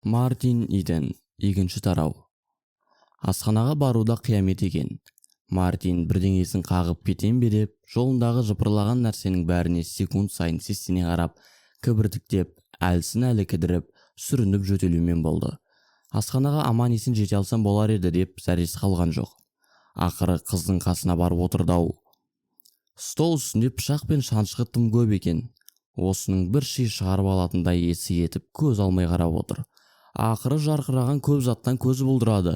Мартин Иден, екінші тарау. Асханаға баруда қиямет екен. Мартин бірдеңесін қағып кетем бе деп, жолындағы жыпырлаған нәрсенің бәріне секунд сайын сестене қарап, кібіртіктеп, әлсін-әлі кідіріп, сүрініп жөтелумен болды. Асханаға аман есен жете алсам болар еді деп зәресі қалған жоқ. Ақыры қыздың қасына барып отырды-ау. Стол үстінде пышақ пен шанышқы тым көп екен. Осының бір ши шығарып алатындай есі етіп көз алмай қарап отыр. Ақыры жарқыраған көп заттан көзі бұлдырады.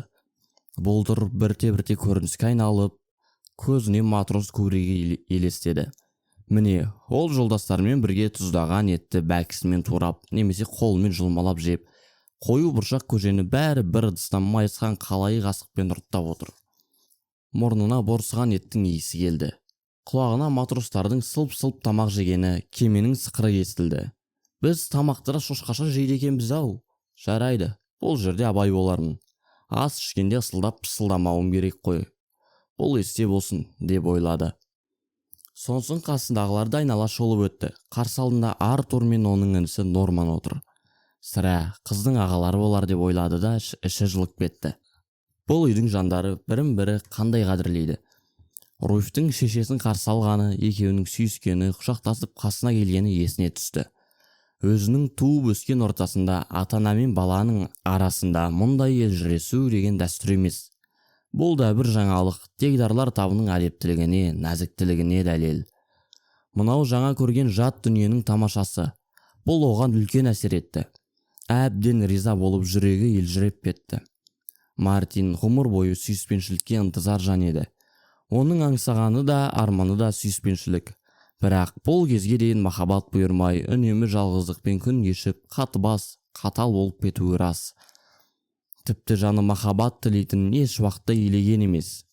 Бұлдыр бірте-бірте көрініске айналып, көзіне матрос көбірегі елестеді. Міне, ол жолдастарымен бірге тұздаған етті бәкісімен турап, немесе қолымен жұлмалап жеп, қою бұршақ көжені бәрі бір ыдыстан майысқан қалайы қасықпен ұрттап отыр. Мұрнына борсыған еттің иісі келді. Құлағына матростардың сылп-сылп тамақ жегені, кеменің сықыры естілді. Біз тамақтыра шошқаша жейді екенбіз-ау. Жарайды, бұл жерде абай болармын. Ас ішкенде ысылдап пысылдамауым керек қой. Бұл есте болсын, деп ойлады. Сонсын қасындағыларды айнала шолып өтті. Қарсы алдында Артур мен оның інісі Норман отыр. Сірә, қыздың ағалары болар деп ойлады да іші жылып кетті. Бұл үйдің жандары бірін-бірі қандай қадірлейді. Руфьтің шешесін қарсы алғаны, екеуінің сүйіскені, құшақтасып қасына келгені есіне түсті. Өзінің туып өскен ортасында ата-ана мен баланың арасында мұндай елжіресу деген дәстүр емес. Бұл да бір жаңалық, тегдарлар табының әдептілігіне, нәзіктілігіне дәлел. Мынау жаңа көрген жат дүниенің тамашасы. Бұл оған үлкен әсер етті. Әбден риза болып жүрегі елжіреп кетті. Мартин ғұмыр бойы сүйіспеншілікке ынтызар жан еді. Оның аңсағаны да, арманы да сүйіспеншілік. Бірақ бұл кезге дейін махаббат бұйырмай, үнемі жалғыздықпен күн кешіп, қатыбас, қатал болып кетуі рас. Тіпті жаны махаббат тілейтін еш уақытта елеген емес.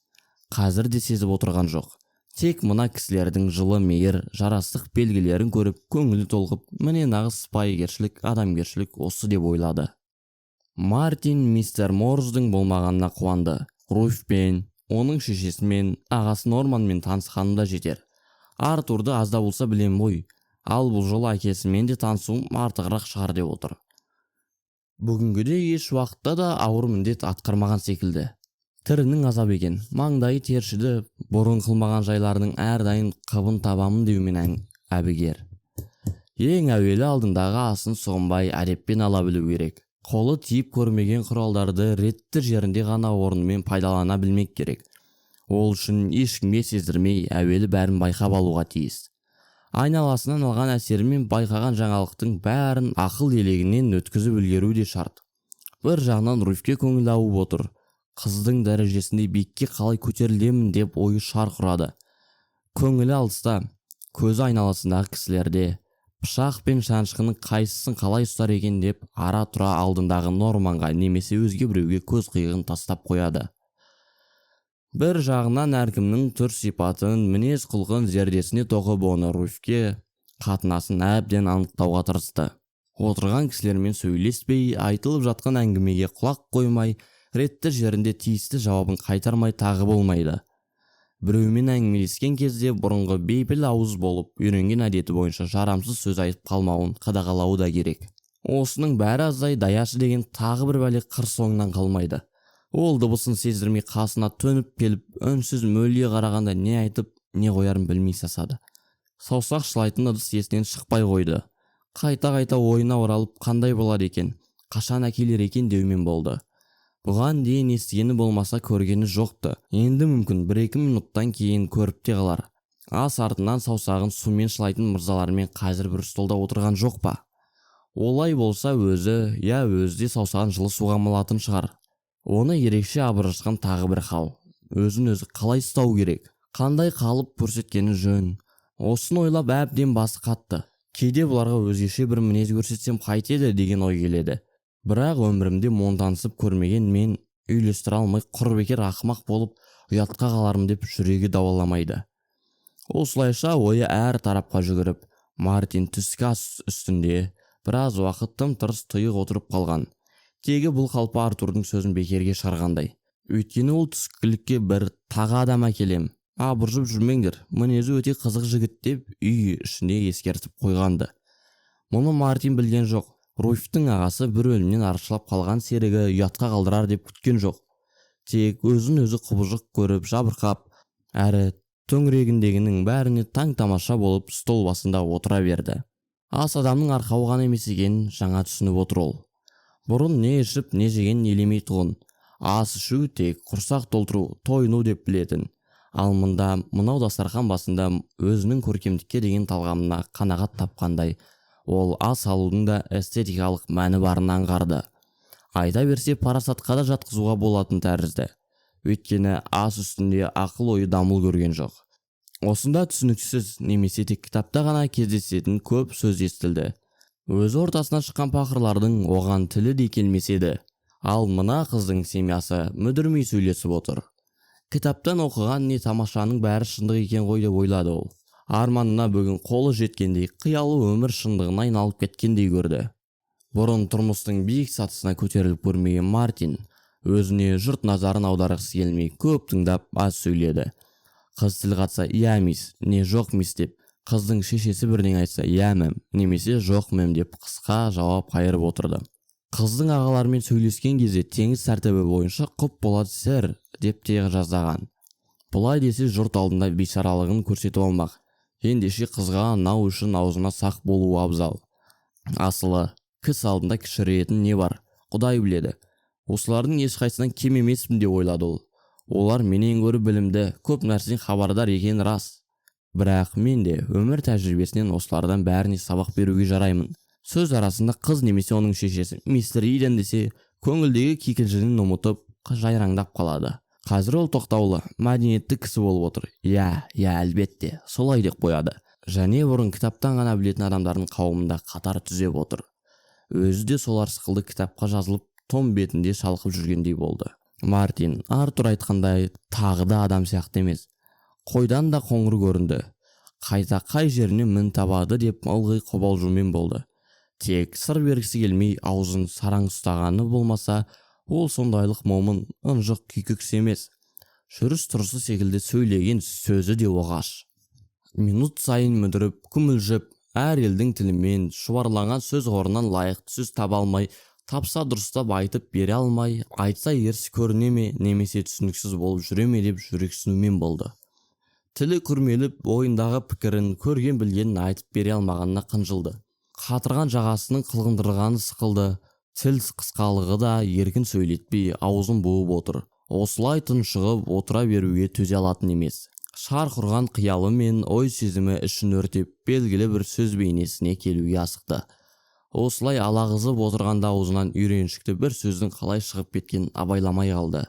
Қазір де сезіп отырған жоқ. Тек мына кісілердің жылы мейір, жарастық белгілерін көріп, көңілі толқып, міне нағыз сыпайыгершілік, адамгершілік осы деп ойлады. Мартин мистер Морздың болмағанына қуанды. Руфьпен, оның шешесімен, ағасы Норманмен танысқаны да жетер. Артурды азда болса білем ғой, ал бұл жолы әкесімен де танысуым артығырақ шығар деп отыр. Бүгінгіде еш уақытта да ауыр міндет атқармаған секілді. Тірінің азап екен, маңдайы тершіді, бұрын қылмаған жайларының әрдайым қыбын табамын деумен әбігер. Ең әуелі алдындағы асын соғынбай әдеппен ала білу керек. Қолы тиіп көрмеген құралдарды ретті жерінде ғана орнымен пайдалана білмек керек. Ол үшін ешкімге сездірмей әуелі бәрін байқап алуға тиіс. Айналасынан алған әсерімен байқаған жаңалықтың бәрін ақыл елегінен өткізіп үлгеру де шарт. Бір жағынан Руфьке көңіл ауып отыр. Қыздың дәрежесінде биікке қалай көтерілемін деп ойы шарқ ұрады. Көңілі алыста, көзі айналасындағы кісілерде, пышақ пен шанышқының қайсысын қалай ұстар екен деп ара-тұра алдындағы Норманға немесе өзге біреуге көз қиығын тастап қояды. Бір жағынан әркімнің түр сипатын, мінез құлқын зердесіне тоқып оны Руфьке қатынасын әбден анықтауға тырысты. Отырған кісілермен сөйлеспей, айтылып жатқан әңгімеге құлақ қоймай, ретті жерінде тиісті жауабын қайтармай тағы болмайды. Біреумен әңгімелескен кезде бұрынғы бейпіл ауыз болып, үйренген әдеті бойынша жарамсыз сөз айтып қалмауын қадағалауы да керек. Осының бәрі аздай даяшы деген тағы бір бәле қыр соңынан қалмайды. Ол дыбысын сездірмей қасына төніп келіп, үнсіз мөлие қарағанда не айтып, не қоярын білмей сасады. Саусақ шылайтын ыдыс есінен шықпай қойды. Қайта-қайта ойына оралып, қандай болады екен, қашан әкелер екен деумен болды. Бұған дейін естігені болмаса көргені жоқты. Енді мүмкін 1-2 минуттан кейін көріп те қалар. Ас артынан саусағын сумен шылайтын мырзалармен қазір бір столда отырған жоқ па? Олай болса өзі де саусағын жылы суға малатын шығар. Оны ерекше абыржытқан тағы бір хал. Өзін-өзі қалай ұстау керек? Қандай қалып көрсеткені жөн? Осын ойлап әбден басы қатты. Кейде бұларға өзгеше бір мінез көрсетсем қайтеді деген ой келеді. Бірақ өмірімде монтансып көрмеген мен үйлестіре алмай құрбекер ақымақ болып ұятқа қаларым деп жүрегі дауаламайды. Осылайша ойы әр тарапқа жүгіріп, Мартин түскі ас үстінде біраз уақыт тым-тырыс тұйық отырып қалған. Тегі бұл қалпы Артурдың сөзін бекерге шығарғандай. Өйткені ол түскілікке бір тағы адам әкелем. Абыржып жүрмеңдер, мінезі өте қызық жігіт деп үй ішінде ескертіп қойғанды. Мұны Мартин білген жоқ. Руфьтің ағасы бір өлімнен арашалап қалған серігі ұятқа қалдырар деп күткен жоқ. Тек өзін өзі құбыжық көріп жабырқап, әрі төңірегіндегінің бәріне таң тамаша болып стол басында отыра берді. Ас адамның арқауы ғана емес екенін жаңа түсініп отыр ол. Бұрын не ішіп не жеген елемей тұғын. Ас ішу тек құрсақ толтыру, тойыну деп білетін. Ал мынау дастархан басында өзінің көркемдікке деген талғамына қанағат тапқандай, ол ас алудың да эстетикалық мәні барын аңғарды. Айта берсе парасатқа да жатқызуға болатын тәрізді. Өйткені ас үстінде ақыл ойы дамыл көрген жоқ. Осында түсініксіз немесе тек кітапта ғана кездесетін көп сөз естілді. Өз ортасына шыққан пақырлардың оған тілі де келмес еді. Ал мына қыздың семьясы мүдірмей сөйлесіп отыр. Кітаптан оқыған не тамашаның бәрі шындық екен ғой деп ойлады ол. Арманына бүгін қолы жеткендей, қиялы өмір шындығына айналып кеткендей көрді. Бұрын тұрмыстың биік сатысына көтеріліп көрмеген Мартин өзіне жұрт назарын аударғысы келмей көп тыңдап аз сөйледі. Қыз тіл қатса иә мис, не жоқ мис деп, қыздың шешесі бірдеңе айтса иә мәм, немесе жоқ мәм деп қысқа жауап қайырып отырды. Қыздың ағаларымен сөйлескен кезде теңіз тәртібі бойынша құп болады сэр деп те жаздаған. Бұлай десе жұрт алдында бейшаралығын көрсетіп алмақ. Ендеше қызға нау үшін аузына сақ болуы абзал. Асылы, кіс алдында кішірейетін не бар, Құдай біледі. Осылардың ешқайсынан кем емеспін деп ойлады ол. Олар менен гөрі білімді, көп нәрседен хабардар екен рас. Бірақ мен де өмір тәжірибесінен осылардан бәріне сабақ беруге жараймын. Сөз арасында қыз немесе оның шешесі мистер Иден десе, көңілдегі кикілжіңін ұмытып, жайраңдап қалады. Қазір ол тоқтаулы, мәдениетті кісі болып отыр. Я, әлбетте, солай деп қояды. Және бұрын кітаптан ғана білетін адамдардың қауымында қатар түзеп отыр. Өзі де солар сықылды кітапқа жазылып, том бетінде шалқып жүргендей болды. Мартин, Артур айтқандай, тағы да адам сияқты емес. Қойдан да қоңыр көрінді. Қайта қай жеріне мін табады деп ылғи қобалжумен болды. Тек сыр бергісі келмей аузын сараң ұстағаны болмаса, ол сондайлық момын, ынжық күйкікс емес. Жүріс-тұрысы секілді сөйлеген сөзі де оғаш. Минут сайын мүдіріп, күмілжіп, әр елдің тілімен шұбарланған сөз қорынан лайықты сөз таба алмай, тапса дұрыстап айтып бере алмай, айтса ерсі көріне ме, немесе түсініксіз болып жүре ме деп жүрексінумен болды. Тілі күрмеліп, ойындағы пікірін, көрген білгенін айтып бере алмағанына қынжылды. Қатырған жағасының қылғындырғаны сықылды. Тіл қысқалығы да еркін сөйлетпей, аузын буып отыр. Осылай тұншығып отыра беруге төзе алатын емес. Шарқ ұрған қиялы мен ой сезімі ішін өртеп, белгілі бір сөз бейнесіне келуге асықты. Осылай алағызып отырғанда аузынан үйреншікті бір сөздің қалай шығып кеткенін абайламай қалды.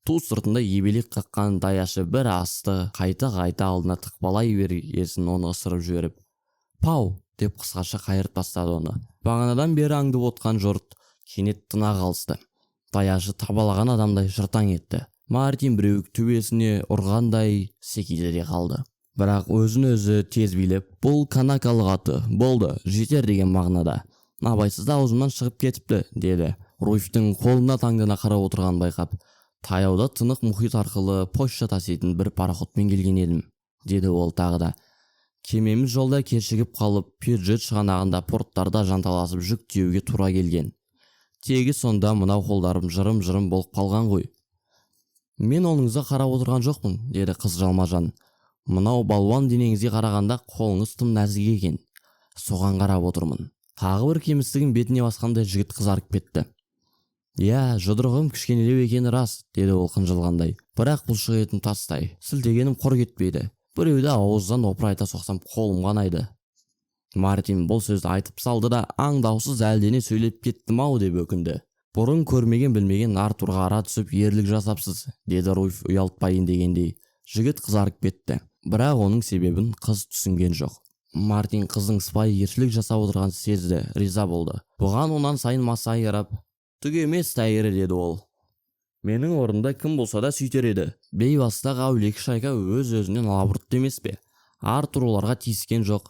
Ту сыртында ебелек қаққан даяшы бір асты қайта-қайта алдына тықпалай бергесін оны ысырып жіберіп, «Пау!» деп қысқаша қайырып тастады оны. Бағанадан бері аңдып отқан жұрт кенет тына қалысты. Даяшы табалаған адамдай жыртаң етті. Мартин біреу төбесіне ұрғандай секейде қалды. Бірақ өзін өзі тез билеп, бұл канакалық аты болды, жетер деген мағынада. Абайсызда аузымнан шығып кетіпті, деді. Руфьтің қолына таңдана қарап отырғанын байқап, таяуда тынық мұхит арқылы почта таситын бір пароходпен келген едім, деді ол тағы да. Кемеміз жолда кешігіп қалып, Пюджет шығанағында порттарда жанталасып жүк тиеуге тура келген. Тегі сонда мынау қолдарым жырым-жырым болып қалған ғой. Мен оныңызға қарап отырған жоқпын, деді қыз жалма-жан. Мынау балуан денеңізге қарағанда қолыңыз тым нәзік екен. Соған қарап отырмын. Тағы бір кемістігін бетіне басқандай жігіт қызарып кетті. Я, жұдырығым кішкенелеу екені рас, деді ол қынжылғандай. Бірақ бұлшық етін тастай, сілтегенім құр кетпейді. Біреуді ауыздан опырайта соқсам қолым қанайды. Мартин бұл сөзді айтып салды да аңдаусыз әлдене сөйлеп кеттім-ау деп өкінді. Бұрын көрмеген білмеген Артурға ара түсіп ерлік жасапсыз, деді Руфь ұялтпайын дегендей. Жігіт қызарып кетті. Бірақ оның себебін қыз түсінген жоқ. Мартин қыздың сыпайы ершілік жасап отырған сезді, риза болды. Бұған онан сайын масайрап, түк емес тәйірі, деді ол. Менің орында кім болса да сүйтер еді. Бейбастағы әулекі шайка өз-өзінен алабұртты емес пе? Артур оларға тиіскен жоқ.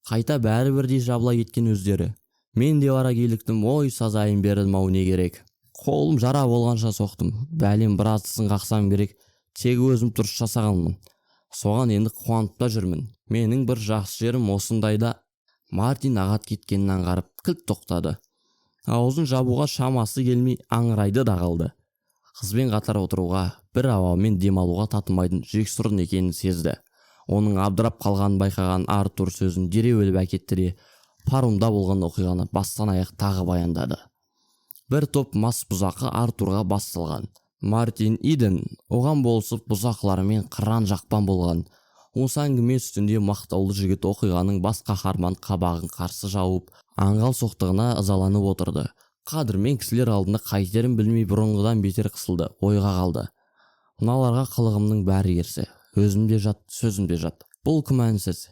Қайта бәрі бірдей жабыла кеткен өздері. Мен де бара келіктім, ой сазайын бердім-ау не керек. Қолым жара болғанша соқтым. Бәлем біразысын қақсам керек. Тек өзім дұрыс жасағанмын. Соған енді қуанып та жүрмін. Менің бір жақсы жерім осындайда. Мартин ағат кеткенін аңғарып кілт тоқтады. Аузын жабуға шамасы келмей аңырайды да қалды. Қызбен қатар отыруға, бір ауамен демалуға татымайтын жексұрын екенін сезді. Оның абдырап қалғанын байқаған Артур сөзін дереу өліп әкеттіре, паромда болған оқиғаны бастан аяқ тағы баяндады. Бір топ мас бұзақы Артурға басталған. Мартин Иден оған болысып бұзақыларымен қыран жақпан болған. Осы әңгіме үстінде мақтаулы жігіт оқиғаның бас қаһарман қабағын қарсы жауып, аңғал соқтығына ызаланып отырды. Қадырмен кісілер алдында қайтерін білмей бұрынғыдан бетер қысылды, ойға қалды. Мыналарға қылығымның бәрі ерсі, өзімде жат, сөзімде жат. Бұл күмәнсіз.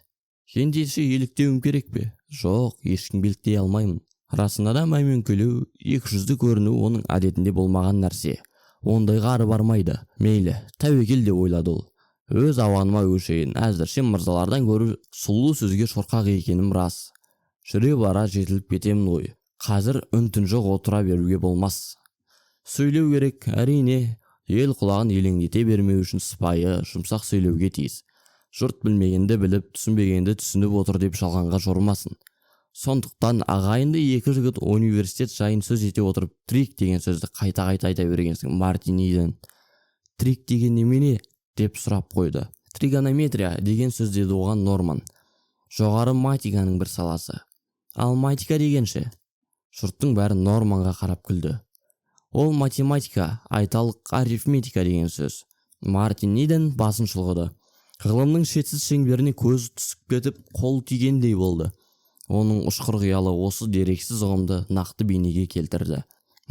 Ендеше еліктеуім керек пе? Жоқ, ешкім беліктей алмаймын. Расында да мәймөңкелеу, екіжүзді көріну оның әдетінде болмаған нәрсе. Ондайға ары бармайды. Мейлі, тәуекел деп ойлады ол. Өз ауаныма өшейін, әзірше мырзалардан көру сұлу сөзге шорқақ екенім рас. Жүре бара жетіліп кетемін ғой. Қазір үн-түн жоқ отыра беруге болмас. Сөйлеу керек, әрине, ел құлағын елеңдете бермеу үшін сыпайы, жұмсақ сөйлеуге тиіс. Жұрт білмегенді біліп, түсінбегенді түсініп отыр деп жалғанға жормасын. Сондықтан ағайынды екі жігіт университет жайын сөз ете отырып, трик деген сөзді қайта-қайта айта бергенсің, Мартин Иден. Трик деген немене? Деп сұрап қойды. Тригонометрия деген сөз деді оған Норман. Жоғары математиканың бір саласы. Ал математика дегенше? Жұрттың бәрі Норманға қарап күлді. Ол математика, айталық арифметика деген сөз. Мартин Иден басын шұлғыды. Ғылымның шетсіз шеңберіне көзі түсіп кетіп, қол тигендей болды. Оның ұшқыр қиялы осы дерексіз ұғымды нақты бейнеге келтірді.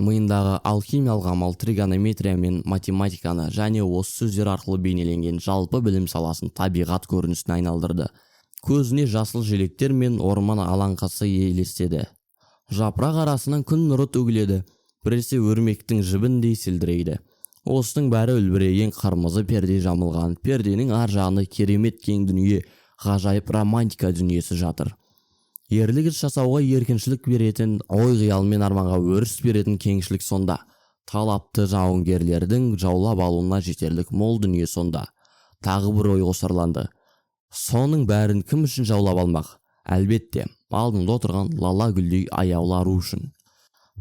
Миындағы алхимиялық амал тригонометрия мен математиканы және осы сөздер арқылы бейнеленген жалпы білім саласын табиғат көрінісіне айналдырды. Көзіне жасыл желектер мен орман алаңқасы елестеді. Жапырақ арасынан күн нұры төгіледі, біресе өрмектің жібіндей селдірейді. Осының бәрі үлбіреген қырмызы перде жамылған, перденің ар жағында керемет кең дүние, ғажайып романтика дүниесі жатыр. Ерлік іс жасауға еркіншілік беретін, ой қиял мен арманға өріс беретін кеңшілік сонда. Талапты жауынгерлердің жаулап алуына жетерлік мол дүние сонда. Тағы бір ой қосарланды. Соның бәрін кім үшін жаулап алмақ? Әлбетте, алдында отырған лала гүлдей аяулы ару үшін.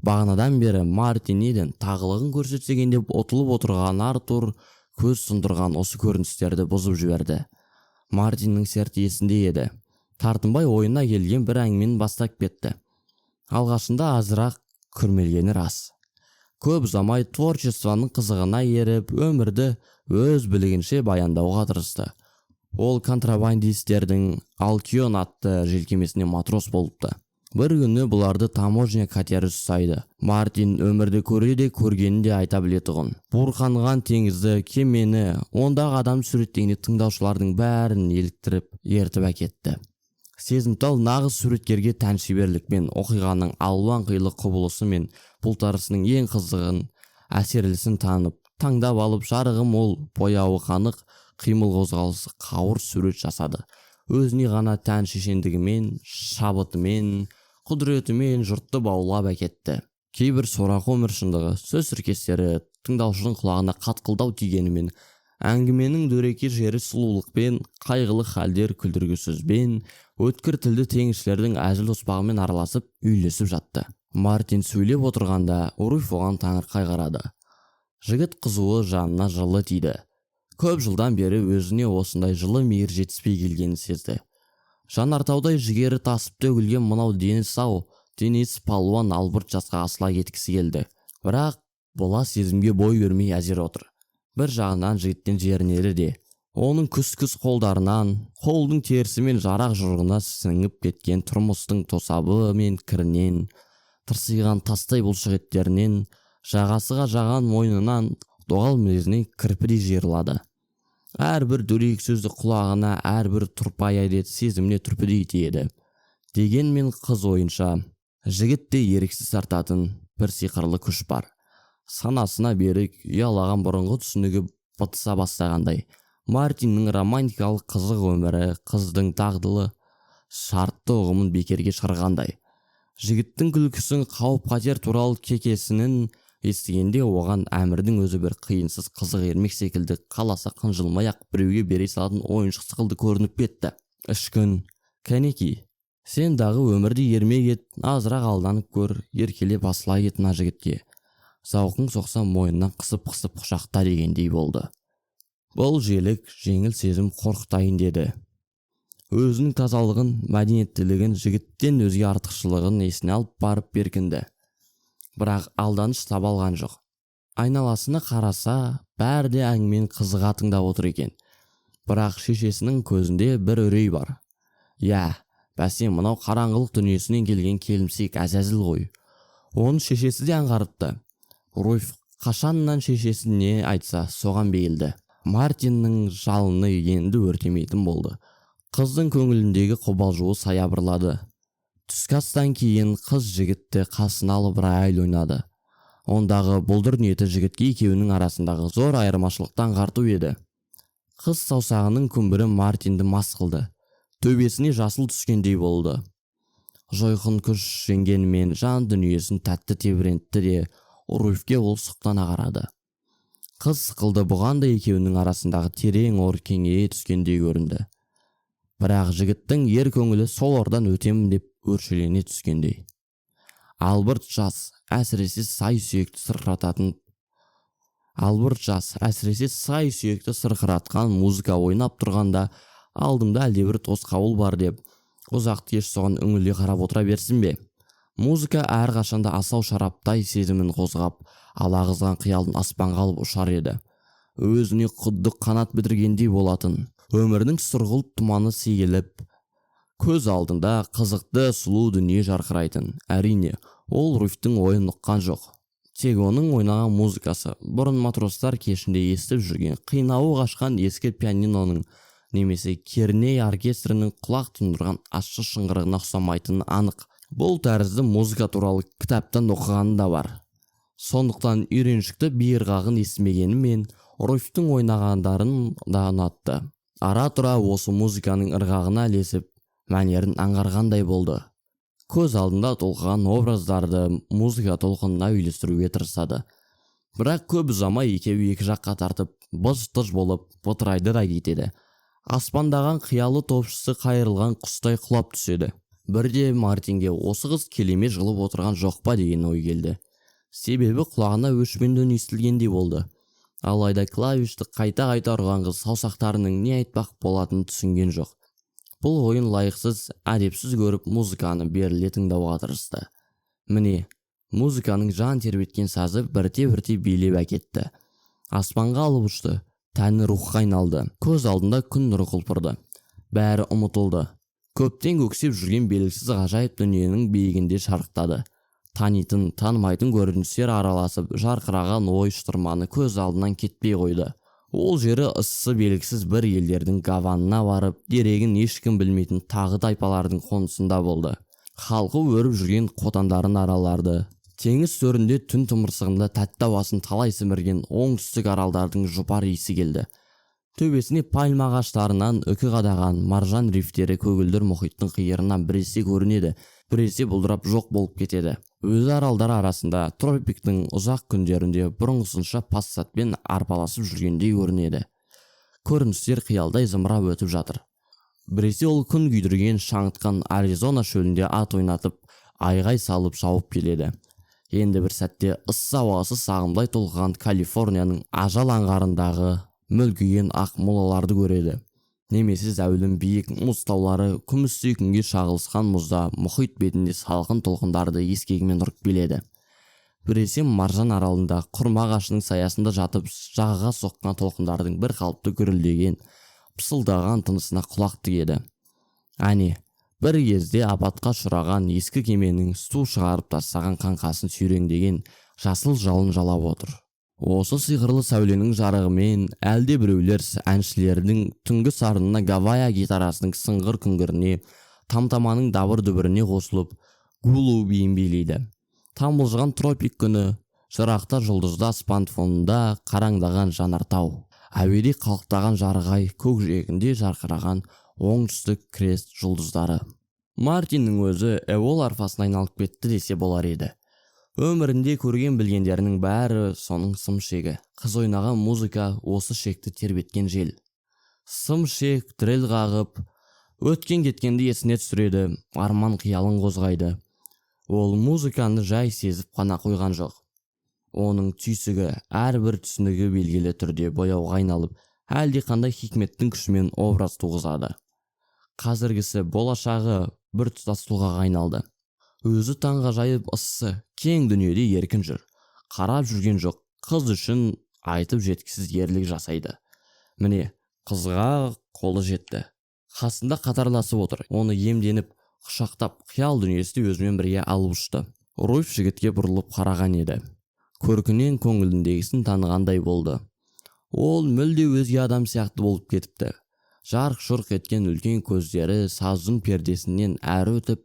Бағанадан бері Мартин Иден тағылығын көрсетсегенде ұтылып отырған Артур көз сұндырған осы көріністерді бұзып жіберді. Мартиннің серті есінде еді. Тартынбай ойына келген бір әңгімені бастап кетті. Алғашында азырақ күрмелгені рас. Көп ұзамай творчествоның қызығына еріп, өмірді өз білігінше баяндауға тырысты. Ол контрабандистердің Алкион атты желкемесіне матрос болыпты. Бір күні бұларды таможня катері ұстайды. Мартин өмірді көре көргенін де айта білетұғын. Бұрқанған теңізді, кемені, ондағы адам суреттегенде тыңдаушылардың бәрін еліктіріп, ертіп әкетті. Сезімтал нағыз суреткерге тән шеберлікпен оқиғаның алуан қилы құбылысы мен бұлтарысының ең қызығын, әсерлісін танып, таңдап алып жарығы мол, бояуы қанық, қимыл қозғалысы қауыр сурет жасады. Өзіне ғана тән шешендігімен, шабытымен, құдіретімен жұртты баулап әкетті. Кейбір сорақы өмір шындығы, сөз тіркестері тыңдаушының құлағына қатқылдау тигенімен, әңгіменің дөрекі жері сұлулықпен, қайғылы халдер күлдіргі сөзбен, өткір тілді теңізшілердің әзіл-оспағымен араласып, үйлесіп жатты. Мартин сөйлеп отырғанда Руфь оған таңырқай қарады. Жігіт қызуы жанына жылы тиді. Көп жылдан бері өзіне осындай жылы мейір жетіспей келгенін сезді. Жанартаудай жігері тасып төгілген мынау дені сау, денесі палуан албырт жасқа асыла кеткісі келді. Бірақ бұла сезімге бой бермей әзер отыр. Бір жағынан жігіттен жерінері де. Оның күс-күс қолдарынан, қолдың терісі мен жарақ жұрғына сіңіп кеткен тұрмыстың тосабы мен кірінен, тырсиған тастай бұлшық еттерінен, жағасыға жаған мойнынан, доғал мінезінен кірпідей жиырылады. Әрбір дөрекі сөзді құлағына, әрбір тұрпай әдет сезіміне түрпідей тиеді. Дегенмен қыз ойынша, жігітте еріксіз артатын бір сиқырлы күш бар. Санасына берік, ұялаған бұрынғы түсінігі бытыса бастағандай. Мартиннің романтикалық қызық өмірі, қыздың дағдылы, шартты ұғымын бекерге шығарғандай. Жігіттің күлкісін, қауіп-қатер туралы кекесінің естігенде оған әмірдің өзі бір қиынсыз қызық ермек секілді қаласа қынжылмай-ақ біреуге бере салатын ойыншық сықылды көрініп кетті. Үш күн, кәнеки, Сен дағы өмірді ермей кет, азырақ алданып көр, еркелеп асыла кет мына жігітке. Зауқың соқса мойнынан қысып-қысып құшақта дегендей болды. Бұл желік жеңіл сезім қорқытайын деді. Өзінің тазалығын, мәдениеттілігін, жігіттен өзге артықшылығын есіне алып барып беркінді. Бірақ алданыш таба алған жоқ. Айналасына қараса, бәрі де әңгімен қызыға тыңдап отыр екен. Бірақ шешесінің көзінде бір үрей бар. Я, бәсе мынау қараңғылық дүниесінен келген келімсек әзәзіл ғой. Оның шешесі де аңғарыпты. Руфь қашаннан шешесі не айтса соған бейілді. Мартиннің жалыны енді өртемейтін болды. Қыздың көңіліндегі қобалжуы саябырлады. Түскі астан кейін қыз жігітті қасына алып рояль ойнады. Ондағы бұлдыр ниеті жігітке екеуінің арасындағы зор айырмашылықты аңғарту еді. Қыз саусағының күмбірі Мартинді мас қылды. Төбесіне жасыл түскендей болды. Жойқын күш жеңгенімен жан дүниесін тәтті тебірентті де Руфьке ол сұқтана қарады. Қыз сықылды, бұған да екеуінің арасындағы терең ор кеңейе түскендей көрінді. Бірақ жігіттің ер көңілі сол ордан өтемін деп өршелене түскендей. Албырт жас, әсіресе сай сүйекті сырқыратқан музыка ойнап тұрғанда алдымда әлдебір тосқауыл бар деп, ұзақты еш соған үңіле қарап отыра берсін бе? Музыка әрқашанда асау шараптай сезімін қозғап, алағызған қиялдың аспанға алып ұшар еді. Өзіне құдды қанат бітіргендей болатын. Өмірдің сұрғылт тұманы сейіліп, көз алдында қызықты сұлу дүние жарқырайтын. Әрине, ол Руфьтің ойын ұққан жоқ. Тек оның ойнаған музыкасы бұрын матростар кешінде естіп жүрген қинауы қашқан ескі пианиноның немесе Керней оркестрінің құлақ тұндырған ащы шыңғырығына ұқсамайтыны анық. Бұл тәрізді музыка туралы кітаптан оқығаны да бар. Сондықтан үйреншікті биырғағын естімегенімен Руфьтің ойнағандарын да ұнатты. Ара-тұра осы музыканың ырғағына ілесіп, мәнерін аңғарғандай болды. Көз алдында толқыған образдарды музыка толқынына үйлестіруге тырысады. Бірақ көп ұзамай екеуі екі жаққа тартып, быж-тыж болып бытырайды да кетеді. Аспандаған қиялы топшысы қайырылған құстай құлап түседі. Бірде Мартинге осы қыз келеме жылып отырған жоқ па деген ой келді. Себебі құлағына өшпенден естілгендей болды. Алайда клавишті қайта-қайта ұрған қыз саусақтарының не айтпақ болатынын түсінген жоқ. Бұл ойын лайықсыз, әдепсіз көріп музыканы беріле тыңдауға тырысты. Міне, музыканың жан тербеткен сазы бірте-бірте билеп әкетті. Аспанға алып ұшты, тәні рухқа айналды. Көз алдында күн нұры құлпырды. Бәрі ұмытылды. Көптен көксеп жүрген белгісіз ғажайып дүниенің биігінде шарықтады. Танитын, танымайтын көріністер араласып, жарқыраған ой шытырманы көз алдынан кетпей қойды. Ол жері ыссы белгісіз бір елдердің гаванына барып, дерегін ешкім білмейтін тағы тайпалардың қонысында болды. Халқы өріп жүрген қотандарын араларды. Теңіз төрінде түн тымырсығында тәтті ауасын талай сімірген оңтүстік аралдардың жұпар иісі келді. Төбесіне пальма ағаштарынан үкі қадаған маржан рифтері көгілдір мұхиттың қиырынан біресе көрінеді, біресе бұлдырап жоқ болып кетеді. Өзі аралдар арасында тропиктің ұзақ күндерінде бұрынғысынша пассатпен арпаласып жүргендей көрінеді. Көріністер қиялдай зымырап өтіп жатыр. Біресе ол күн күйдірген шаңытқан Аризона шөлінде ат ойнатып, айғай салып шауып келеді. Енді бір сәтте ыссы ауасы сағымдай толқыған Калифорнияның ажал аңғарындағы мүлгіген ақ молаларды көреді. Немесе зәулім биік мұз таулары күмістей күнге шағылысқан мұзда мұхит бетінде салқын толқындарды ескегімен ұрып келеді. Біресе маржан аралында құрма ағашының саясында жатып жағаға соққан толқындардың бір қалыпты гүрілдеген, пысылдаған тынысына құлақ тігеді. Әне, бір кезде апатқа ұшыраған ескі кеменің су шығарып тастаған қаңқасын сүйреңдеген жасыл жалын жалап отыр. Осы сиқырлы сәуленің жарығымен әлде біреулер әншілердің түнгі сарынына Гавайя гитарасының сыңғыр күңгіріне, тамтаманың дабыр дүбіріне қосылып, гулу биін билейді. Тамылжыған тропик күні, жырақта жұлдызды аспан фонында қараңдаған жанартау. Әуеде қалықтаған жарығай көкжиегінде жарқыраған оңтүстік крест жұлдыздары. Мартиннің өзі эол арфасына айналып кетті десе болар еді. Өмірінде көрген білгендерінің бәрі соның сым шегі. Қыз ойнаған музыка осы шекті тербеткен жел. Сым шек, трел қағып, Өткен кеткенді есіне түсіреді, арман қиялын қозғайды. Ол музыканы жай сезіп қана қойған жоқ. Оның түйсігі әрбір түсінігі белгілі түрде бояуға айналып, әлдеқандай хикметтің күшімен образ туғызады. Қазіргісі болашағы бір тұтас тұлғаға айналды. Өзі таңғажайып ыссы, кең дүниеде еркін жүр. Қарап жүрген жоқ, қыз үшін айтып жеткісіз ерлік жасайды. Міне, қызға қолы жетті. Қасында қатарласып отыр. Оны емденіп, құшақтап, қиял дүниесінде өзімен бірге алып ұшты. Руфь жігітке бұрылып қараған еді. Көркінен көңіліндегісін танығандай болды. Ол мүлде өзге адам сияқты болып кетіпті. Жарқ-жұрқ еткен үлкен көздері саздың пердесінен әрі өтіп,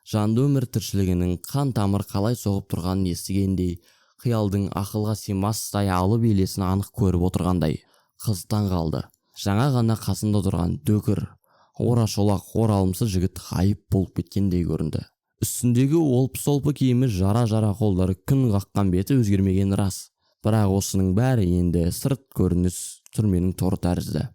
жанды өмір тіршілігінің қан тамыр қалай соғып тұрғанын естігендей, қиялдың ақылға сыймастай алып елесін анық көріп отырғандай. Қыз таң қалды. Жаңа ғана қасында тұрған дөкір, орашолақ, оралымсыз жігіт ғайып болып кеткендей көрінді. Үстіндегі олпы-солпы киімі, жара-жара қолдары, күн қаққан беті өзгермеген рас. Бірақ осының бәрі енді сырт көрініс түрменің торы тәрізді.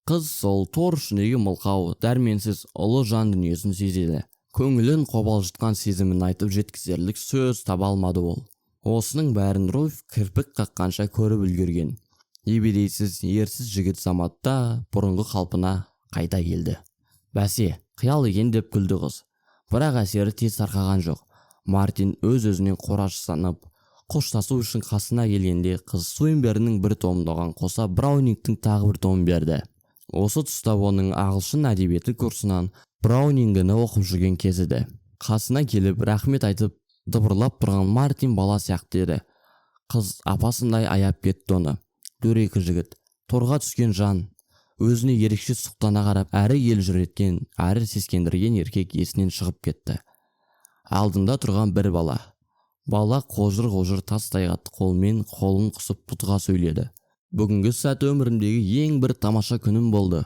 Қыз сол тор ішіндегі мылқау, дәрменсіз ұлы жан дүниесін сезеді. Көңілін қобалжытқан сезімін айтып жеткізерлік сөз таба алмады ол. Осының бәрін Руфь кірпік қаққанша көріп үлгерген. Ебедейсіз, ерсіз жігіт заматта бұрынғы қалпына қайта келді. Бәсе, қиял екен деп күлді қыз. Бірақ әсері тез тарқаған жоқ. Мартин өз-өзінен қорашысанып, қоштасу үшін қасына келгенде қыз Суинбернің бір томын оған қоса Браунингтің тағы бір томын берді. Осы тұста оның ағылшын әдебиеті курсынан Браунингіні оқып жүрген кезі. Қасына келіп рахмет айтып дабырлап тұрған Мартин бала сияқты еді. Қыз апасындай аяп кетті оны. Дөрекі жігіт, торға түскен жан, өзіне ерекше сұқтана қарап, әрі елжіреткен, әрі сескендірген еркек есінен шығып кетті. Алдында тұрған бір бала. Бала қожыр-қожыр тастай қатты қолмен қолын қысып пұтыға сөйледі. Бүгінгі сәт өмірімдегі ең бір тамаша күнім болды.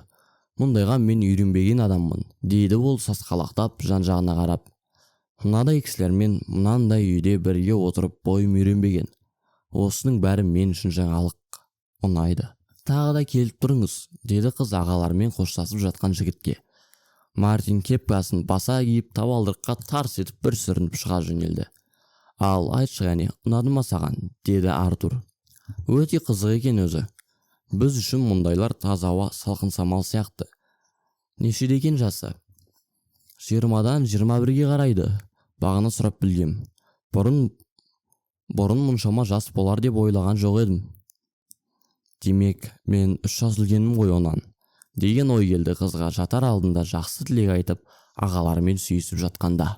Мұндайға мен үйренбеген адаммын, дейді ол сасқалақтап жан-жағына қарап. Мынадай кісілермен мынандай үйде бірге отырып бойым үйренбеген. Осының бәрі мен үшін жаңалық, ұнайды. Тағы да келіп тұрыңыз, деді қыз ағалармен қоштасып жатқан жігітке. Мартин кепкасын баса киіп табалдырыққа тарс етіп бір сүрініп шыға жөнелді. Ал айтшы ғане, ұнады ма саған, деді Артур. Өте қызық екен өзі. Біз үшін мұндайлар таза ауа, салқын самал сияқты. Нешеде екен жасы? 20-дан 21-ге қарайды. Бағана сұрап білгем. Бұрын мұншама жас болар деп ойлаған жоқ едім. Демек, мен 3 жас үлкенмін ғой онан, деген ой келді қызға жатар алдында жақсы тілек айтып, ағаларымен сүйісіп жатқанда.